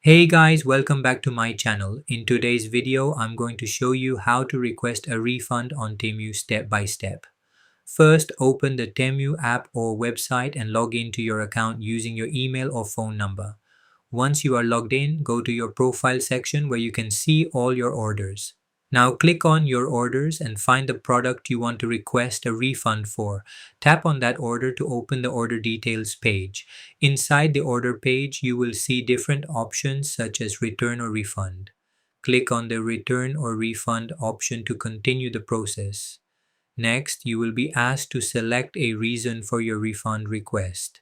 Hey guys, welcome back to my channel. In today's video, I'm going to show you how to request a refund on Temu step by step. First, open the Temu app or website and log into your account using your email or phone number. Once you are logged in, go to your profile section where you can see all your orders. Now click on your orders and find the product you want to request a refund for. Tap on that order to open the order details page. Inside the order page, you will see different options such as return or refund. Click on the return or refund option to continue the process. Next, you will be asked to select a reason for your refund request.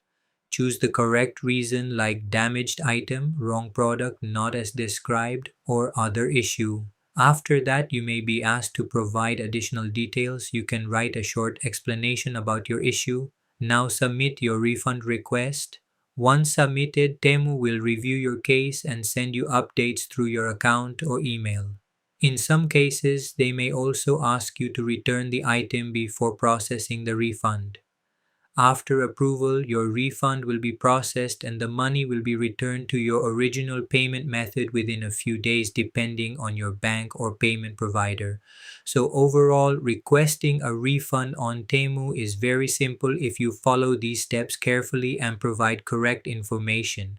Choose the correct reason like damaged item, wrong product, not as described, or other issue. After that, you may be asked to provide additional details. You can write a short explanation about your issue. Now submit your refund request. Once submitted, Temu will review your case and send you updates through your account or email. In some cases, they may also ask you to return the item before processing the refund. After approval, your refund will be processed and the money will be returned to your original payment method within a few days depending on your bank or payment provider. So overall, requesting a refund on Temu is very simple if you follow these steps carefully and provide correct information.